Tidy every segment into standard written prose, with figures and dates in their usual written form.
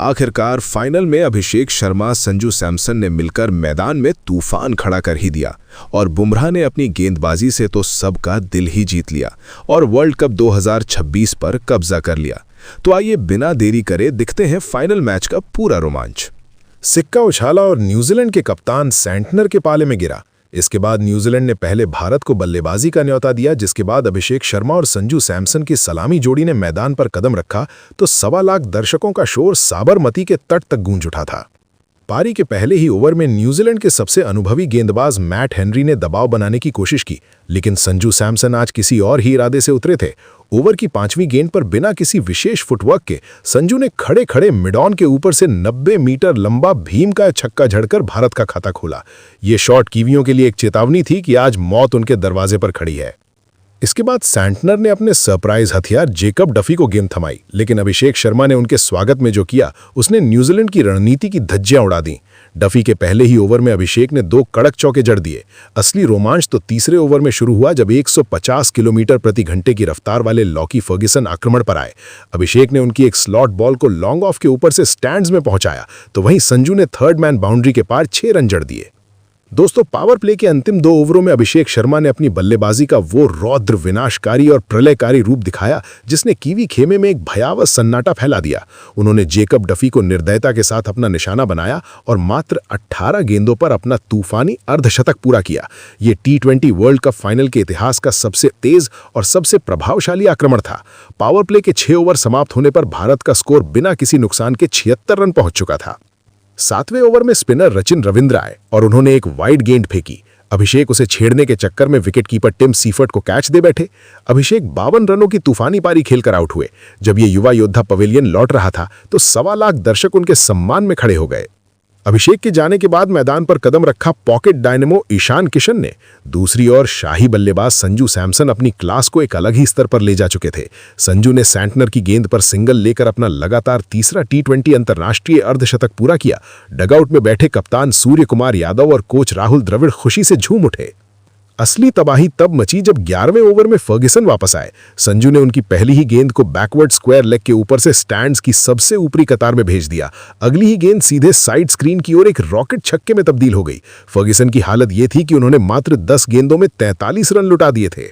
आखिरकार फाइनल में अभिषेक शर्मा संजू सैमसन ने मिलकर मैदान में तूफान खड़ा कर ही दिया और बुमराह ने अपनी गेंदबाजी से तो सबका दिल ही जीत लिया और वर्ल्ड कप 2026 पर कब्जा कर लिया। तो आइए बिना देरी करे दिखते हैं फाइनल मैच का पूरा रोमांच। सिक्का उछाला और न्यूजीलैंड के कप्तान सेंटनर के पाले में गिरा। इसके बाद न्यूजीलैंड ने पहले भारत को बल्लेबाजी का न्योता दिया, जिसके बाद अभिषेक शर्मा और संजू सैमसन की सलामी जोड़ी ने मैदान पर कदम रखा तो 1.25 लाख दर्शकों का शोर साबरमती के तट तक गूंज उठा था। पारी के पहले ही ओवर में न्यूजीलैंड के सबसे अनुभवी गेंदबाज मैट हेनरी ने दबाव बनाने की कोशिश की, लेकिन संजू सैमसन आज किसी और ही इरादे से उतरे थे। ओवर की 5वीं गेंद पर बिना किसी विशेष फुटवर्क के संजू ने खड़े खड़े मिडॉन के ऊपर से 90 मीटर लंबा भीम का छक्का झड़कर भारत का खाता खोला। ये शॉट कीवियों के लिए एक चेतावनी थी कि आज मौत उनके दरवाजे पर खड़ी है। इसके बाद सैंटनर ने अपने सरप्राइज हथियार जेकब डफी को गेंद थमाई, लेकिन अभिषेक शर्मा ने उनके स्वागत में जो किया उसने न्यूजीलैंड की रणनीति की धज्जियां उड़ा दी। डफी के पहले ही ओवर में अभिषेक ने 2 कड़क चौके जड़ दिए। असली रोमांच तो तीसरे ओवर में शुरू हुआ जब 150 किलोमीटर प्रति घंटे की रफ्तार वाले लॉकी फर्ग्यूसन आक्रमण पर आए। अभिषेक ने उनकी एक स्लॉट बॉल को लॉन्ग ऑफ के ऊपर से स्टैंड्स में पहुंचाया तो वहीं संजू ने थर्ड मैन बाउंड्री के पार 6 रन जड़ दिए। दोस्तों, पावर प्ले के अंतिम 2 ओवरों में अभिषेक शर्मा ने अपनी बल्लेबाजी का वो रौद्र, विनाशकारी और प्रलयकारी रूप दिखाया जिसने कीवी खेमे में एक भयावह सन्नाटा फैला दिया। उन्होंने जेकब डफी को निर्दयता के साथ अपना निशाना बनाया और मात्र 18 गेंदों पर अपना तूफानी अर्धशतक पूरा किया। ये T20 वर्ल्ड कप फाइनल के इतिहास का सबसे तेज और सबसे प्रभावशाली आक्रमण था। पावर प्ले के 6 ओवर समाप्त होने पर भारत का स्कोर बिना किसी नुकसान के 76 रन पहुंच चुका था। 7वें ओवर में स्पिनर रचिन रविंद्र आए और उन्होंने एक वाइड गेंद फेंकी। अभिषेक उसे छेड़ने के चक्कर में विकेटकीपर टिम सीफर्ट को कैच दे बैठे। अभिषेक 52 रनों की तूफानी पारी खेलकर आउट हुए। जब ये युवा योद्धा पवेलियन लौट रहा था तो 1.25 लाख दर्शक उनके सम्मान में खड़े हो गए। अभिषेक के जाने के बाद मैदान पर कदम रखा पॉकेट डायनेमो ईशान किशन ने। दूसरी ओर शाही बल्लेबाज संजू सैमसन अपनी क्लास को एक अलग ही स्तर पर ले जा चुके थे। संजू ने सेंटनर की गेंद पर सिंगल लेकर अपना लगातार तीसरा T20 अंतर्राष्ट्रीय अर्धशतक पूरा किया। डगआउट में बैठे कप्तान सूर्य कुमार यादव और कोच राहुल द्रविड़ खुशी से झूम उठे। असली तबाही तब मची जब 11वें ओवर में फर्ग्यूसन वापस आए। संजू ने उनकी पहली ही गेंद को बैकवर्ड स्क्वायर लेग के ऊपर से स्टैंड्स की सबसे ऊपरी कतार में भेज दिया। अगली ही गेंद सीधे साइड स्क्रीन की ओर एक रॉकेट छक्के में तब्दील हो गई। फर्ग्यूसन की हालत यह थी कि उन्होंने मात्र 10 गेंदों में 43 रन लुटा दिए थे।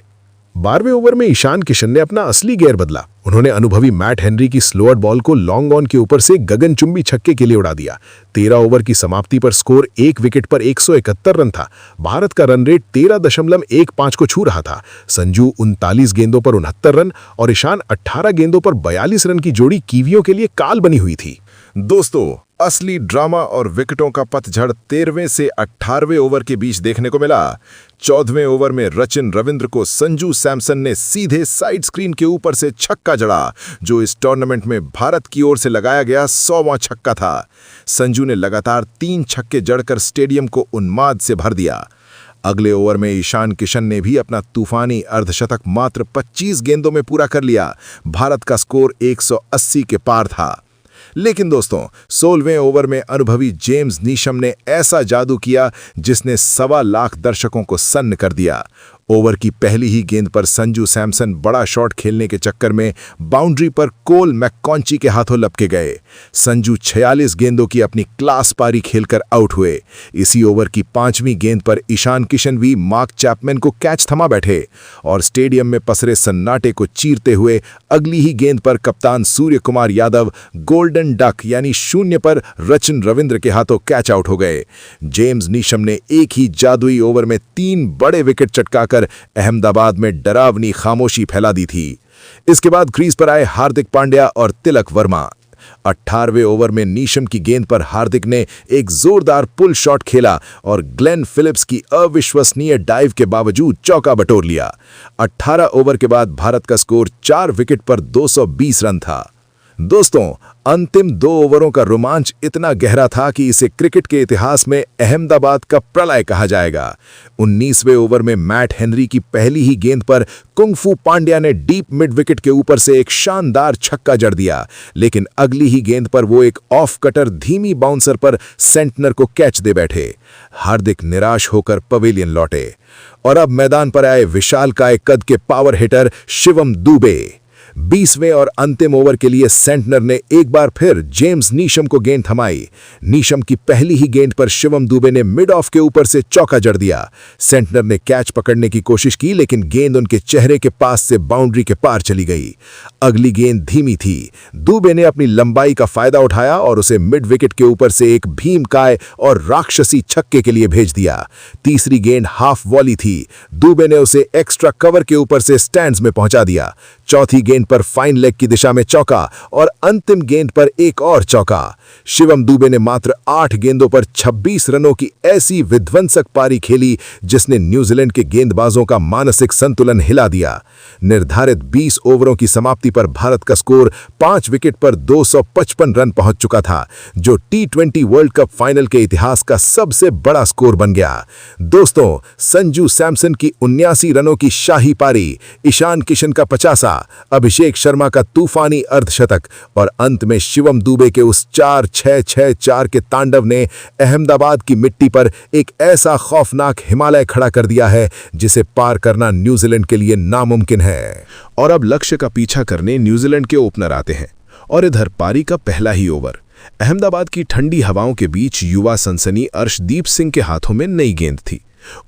12वें ओवर में ईशान किशन ने अपना असली गेयर बदला। उन्होंने अनुभवी मैट हेनरी की स्लोअर बॉल को लॉन्ग ऑन के ऊपर से गगनचुंबी छक्के के लिए उड़ा दिया। 13 ओवर की समाप्ति पर स्कोर 1 विकेट पर 171 रन था। भारत का रन रेट 13.15 को छू रहा था। संजू 39 गेंदों पर 69 रन और ईशान 18 गेंदों पर 42 रन की जोड़ी कीवियों के लिए काल बनी हुई थी। दोस्तों, असली ड्रामा और विकेटों का पतझड़ 13वें से 18वें ओवर के बीच देखने को मिला। 14वें ओवर में रचिन रविंद्र को संजू सैमसन ने सीधे साइड स्क्रीन के ऊपर से छक्का जड़ा, जो इस टूर्नामेंट में भारत की ओर से लगाया गया 100वां छक्का था। संजू ने लगातार 3 छक्के जड़कर स्टेडियम को उन्माद से भर दिया। अगले ओवर में ईशान किशन ने भी अपना तूफानी अर्धशतक मात्र 25 गेंदों में पूरा कर लिया। भारत का स्कोर 180 के पार था। लेकिन दोस्तों, 16वें ओवर में अनुभवी जेम्स नीशम ने ऐसा जादू किया जिसने 1.25 लाख दर्शकों को सन्न कर दिया। ओवर की पहली ही गेंद पर संजू सैमसन बड़ा शॉट खेलने के चक्कर में बाउंड्री पर कोल मैककॉन्ची के हाथों लपके गए। संजू 46 गेंदों की अपनी क्लास पारी खेलकर आउट हुए। इसी ओवर की 5वीं गेंद पर ईशान किशन भी मार्क चैपमैन को कैच थमा बैठे और स्टेडियम में पसरे सन्नाटे को चीरते हुए अगली ही गेंद पर कप्तान सूर्य कुमार यादव गोल्डन डक यानी 0 पर रचिन रविंद्र के हाथों कैच आउट हो गए। जेम्स नीशम ने एक ही जादुई ओवर में 3 बड़े विकेट चटकाकर अहमदाबाद में डरावनी खामोशी फैला दी थी। इसके बाद क्रीज पर आए हार्दिक पांड्या और तिलक वर्मा। 18वें ओवर में नीशम की गेंद पर हार्दिक ने एक जोरदार पुल शॉट खेला और ग्लेन फिलिप्स की अविश्वसनीय डाइव के बावजूद चौका बटोर लिया। 18 ओवर के बाद भारत का स्कोर 4 विकेट पर 220 रन था। दोस्तों, अंतिम 2 ओवरों का रोमांच इतना गहरा था कि इसे क्रिकेट के इतिहास में अहमदाबाद का प्रलय कहा जाएगा। 19वें ओवर में मैट हेनरी की पहली ही गेंद पर कुंगफू पांड्या ने डीप मिड विकेट के ऊपर से एक शानदार छक्का जड़ दिया, लेकिन अगली ही गेंद पर वो एक ऑफ कटर धीमी बाउंसर पर सेंटनर को कैच दे बैठे। हार्दिक निराश होकर पवेलियन लौटे और अब मैदान पर आए विशालकाय कद के पावर हिटर शिवम दुबे। 20वें और अंतिम ओवर के लिए सेंटनर ने एक बार फिर जेम्स नीशम को गेंद थमाई। नीशम की पहली ही गेंद पर शिवम दुबे ने मिड ऑफ के ऊपर से चौका जड़ दिया। सेंटनर ने कैच पकड़ने की कोशिश की, लेकिन गेंद उनके चेहरे के पास से बाउंड्री के पार चली गई। अगली गेंद धीमी थी। दुबे ने अपनी लंबाई का फायदा उठाया और उसे मिड विकेट के ऊपर से एक भीमकाय और राक्षसी छक्के के लिए भेज दिया। तीसरी गेंद हाफ वॉली थी। दुबे ने उसे एक्स्ट्रा कवर के ऊपर से स्टैंड्स में पहुंचा दिया। चौथी गेंद पर फाइन लेग की दिशा में चौका और अंतिम गेंद पर एक और चौका। शिवम दुबे ने मात्र 8 गेंदों पर 26 रनों की ऐसी विध्वंसक पारी खेली जिसने न्यूजीलैंड के गेंदबाजों का मानसिक संतुलन हिला दिया। निर्धारित 20 ओवरों की समाप्ति पर भारत का स्कोर 5 विकेट पर 255 रन पहुंच चुका था, जो T20 वर्ल्ड कप फाइनल के इतिहास का सबसे बड़ा स्कोर बन गया। दोस्तों, संजू सैमसन की 79 रनों की शाही पारी, ईशान किशन का 50, अभिषेक शर्मा का तूफानी अर्धशतक और अंत में शिवम दुबे के उस 4-6-6-4 के तांडव ने अहमदाबाद की मिट्टी पर एक ऐसा खौफनाक हिमालय खड़ा कर दिया है जिसे पार करना न्यूजीलैंड के लिए नामुमकिन है। और अब लक्ष्य का पीछा करने न्यूजीलैंड के ओपनर आते हैं और इधर पारी का पहला ही ओवर। अहमदाबाद की ठंडी हवाओं के बीच युवा सनसनी अर्शदीप सिंह के हाथों में नई गेंद थी।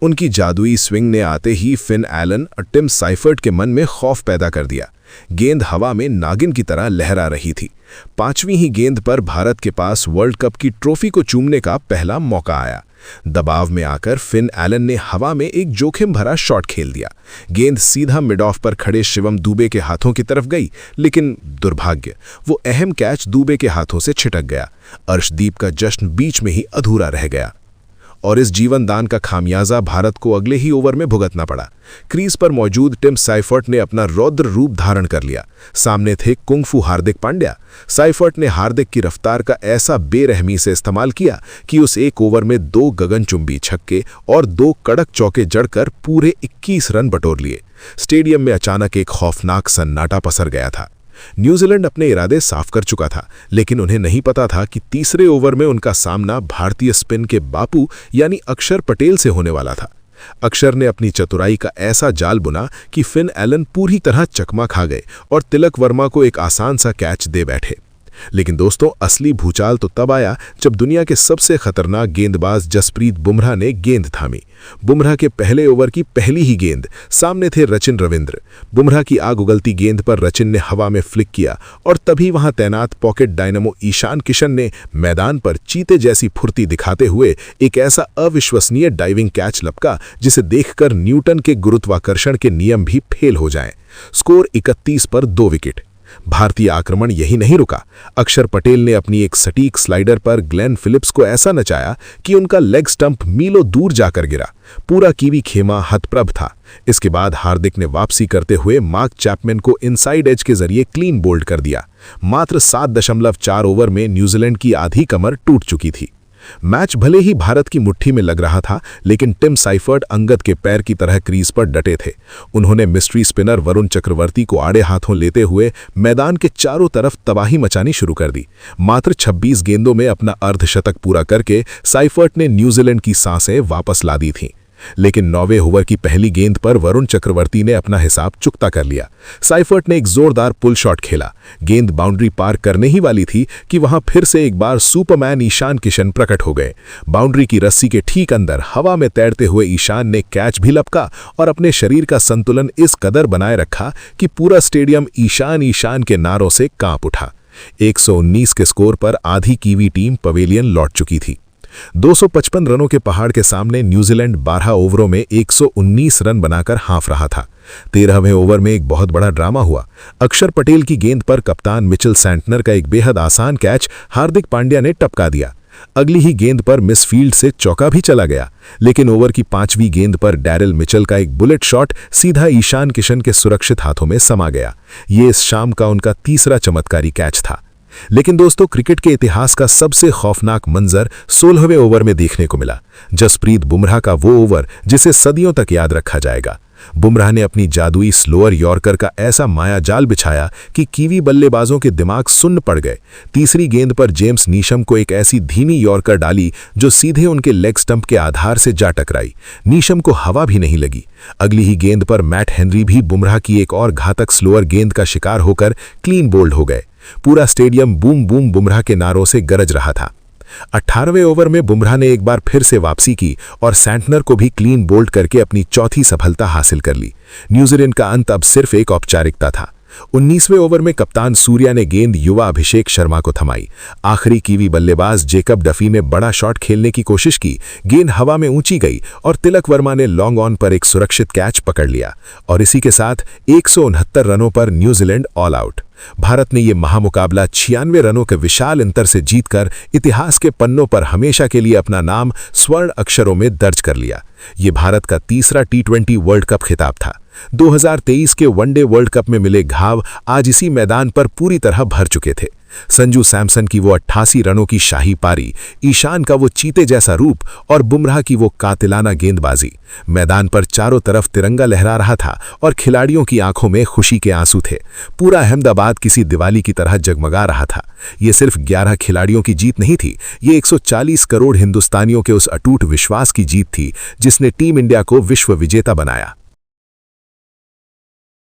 उनकी जादुई स्विंग ने आते ही फिन एलन और टिम साइफर्ट के मन में खौफ पैदा कर दिया। गेंद हवा में नागिन की तरह लहरा रही थी। 5वीं ही गेंद पर भारत के पास वर्ल्ड कप की ट्रॉफी को चूमने का पहला मौका आया। दबाव में आकर फिन एलन ने हवा में एक जोखिम भरा शॉट खेल दिया। गेंद सीधा मिड ऑफ पर खड़े शिवम दुबे के हाथों की तरफ गई, लेकिन दुर्भाग्य, वो अहम कैच दुबे के हाथों से छिटक गया। अर्शदीप का जश्न बीच में ही अधूरा रह गया और इस जीवन दान का खामियाजा भारत को अगले ही ओवर में भुगतना पड़ा। क्रीज पर मौजूद टिम साइफर्ट ने अपना रौद्र रूप धारण कर लिया। सामने थे कुंग-फू हार्दिक पांड्या। साइफर्ट ने हार्दिक की रफ्तार का ऐसा बेरहमी से इस्तेमाल किया कि उस एक ओवर में 2 गगनचुंबी छक्के और 2 कड़क चौके जड़कर पूरे 21 रन बटोर लिए। स्टेडियम में अचानक एक खौफनाक सन्नाटा पसर गया था। न्यूजीलैंड अपने इरादे साफ कर चुका था, लेकिन उन्हें नहीं पता था कि तीसरे ओवर में उनका सामना भारतीय स्पिन के बापू यानी अक्षर पटेल से होने वाला था। अक्षर ने अपनी चतुराई का ऐसा जाल बुना कि फिन एलन पूरी तरह चकमा खा गए और तिलक वर्मा को एक आसान सा कैच दे बैठे। लेकिन दोस्तों, असली भूचाल तो तब आया जब दुनिया के सबसे खतरनाक गेंदबाज जसप्रीत बुमराह ने गेंद थामी। बुमराह के पहले ओवर की पहली ही गेंद, सामने थे रचिन रविंद्र। बुमराह की आग उगलती गेंद पर रचिन ने हवा में फ्लिक किया और तभी वहां तैनात पॉकेट डायनामो ईशान किशन ने मैदान पर चीते जैसी फुर्ती दिखाते हुए एक ऐसा अविश्वसनीय डाइविंग कैच लपका जिसे देखकर न्यूटन के गुरुत्वाकर्षण के नियम भी फेल हो जाएं। स्कोर 31 पर 2 विकेट। भारतीय आक्रमण यही नहीं रुका। अक्षर पटेल ने अपनी एक सटीक स्लाइडर पर ग्लेन फिलिप्स को ऐसा नचाया कि उनका लेग स्टंप मीलों दूर जाकर गिरा। पूरा कीवी खेमा हतप्रभ था। इसके बाद हार्दिक ने वापसी करते हुए मार्क चैपमैन को इनसाइड एज के जरिए क्लीन बोल्ड कर दिया। मात्र 7.4 ओवर में न्यूजीलैंड की आधी कमर टूट चुकी थी। मैच भले ही भारत की मुट्ठी में लग रहा था, लेकिन टिम साइफर्ट अंगद के पैर की तरह क्रीज पर डटे थे। उन्होंने मिस्ट्री स्पिनर वरुण चक्रवर्ती को आड़े हाथों लेते हुए मैदान के चारों तरफ तबाही मचानी शुरू कर दी। मात्र 26 गेंदों में अपना अर्धशतक पूरा करके साइफर्ट ने न्यूजीलैंड की सांसें वापस ला दी थीं। लेकिन 9वें ओवर की पहली गेंद पर वरुण चक्रवर्ती ने अपना हिसाब चुकता कर लिया। साइफर्ट ने एक जोरदार पुल शॉट खेला। गेंद बाउंड्री पार करने ही वाली थी कि वहां फिर से एक बार सुपरमैन ईशान किशन प्रकट हो गए। बाउंड्री की रस्सी के ठीक अंदर हवा में तैरते हुए ईशान ने कैच भी लपका और अपने शरीर का संतुलन इस कदर बनाए रखा कि पूरा स्टेडियम ईशान ईशान के नारों से कांप उठा। 119 के स्कोर पर आधी कीवी टीम पवेलियन लौट चुकी थी। 255 रनों के पहाड़ के सामने न्यूजीलैंड 12 ओवरों में 119 रन बनाकर हाफ रहा था। 13वें ओवर में एक बहुत बड़ा ड्रामा हुआ। अक्षर पटेल की गेंद पर कप्तान मिचेल सेंटनर का एक बेहद आसान कैच हार्दिक पांड्या ने टपका दिया। अगली ही गेंद पर मिसफील्ड से चौका भी चला गया, लेकिन ओवर की 5वीं गेंद पर डैरिल मिचेल का एक बुलेट शॉट सीधा ईशान किशन के सुरक्षित हाथों में समा गया। ये इस शाम का उनका तीसरा चमत्कारी कैच था। लेकिन दोस्तों, क्रिकेट के इतिहास का सबसे खौफनाक मंजर 16वें ओवर में देखने को मिला। जसप्रीत बुमराह का वो ओवर जिसे सदियों तक याद रखा जाएगा। बुमराह ने अपनी जादुई स्लोअर यॉर्कर का ऐसा मायाजाल बिछाया कि कीवी बल्लेबाजों के दिमाग सुन्न पड़ गए। तीसरी गेंद पर जेम्स नीशम को एक ऐसी धीमी यॉर्कर डाली जो सीधे उनके लेग स्टंप के आधार से जा टकराई। नीशम को हवा भी नहीं लगी। अगली ही गेंद पर मैट हेनरी भी बुमराह की एक और घातक स्लोअर गेंद का शिकार होकर क्लीन बोल्ड हो गए। पूरा स्टेडियम बूम बूम बुमराह के नारों से गरज रहा था। 18वें ओवर में बुमराह ने एक बार फिर से वापसी की और सैंटनर को भी क्लीन बोल्ड करके अपनी चौथी सफलता हासिल कर ली। न्यूजीलैंड का अंत अब सिर्फ एक औपचारिकता था। 19वें ओवर में कप्तान सूर्या ने गेंद युवा अभिषेक शर्मा को थमाई। आखिरी कीवी बल्लेबाज जेकब डफी ने बड़ा शॉट खेलने की कोशिश की। गेंद हवा में ऊंची गई और तिलक वर्मा ने लॉन्ग ऑन पर एक सुरक्षित कैच पकड़ लिया और इसी के साथ 169 रनों पर न्यूजीलैंड ऑल आउट। भारत ने यह महामुकाबला 96 रनों के विशाल अंतर से जीतकर इतिहास के पन्नों पर हमेशा के लिए अपना नाम स्वर्ण अक्षरों में दर्ज कर लिया। ये भारत का तीसरा T20 वर्ल्ड कप खिताब था। 2023 के वनडे वर्ल्ड कप में मिले घाव आज इसी मैदान पर पूरी तरह भर चुके थे। संजू सैमसन की वो 88 रनों की शाही पारी, ईशान का वो चीते जैसा रूप और बुमराह की वो कातिलाना गेंदबाजी। मैदान पर चारों तरफ तिरंगा लहरा रहा था और खिलाड़ियों की आंखों में खुशी के आंसू थे। पूरा अहमदाबाद किसी दिवाली की तरह जगमगा रहा था। ये सिर्फ 11 खिलाड़ियों की जीत नहीं थी, ये 140 करोड़ हिंदुस्तानियों के उस अटूट विश्वास की जीत थी जिसने टीम इंडिया को विश्व विजेता बनाया।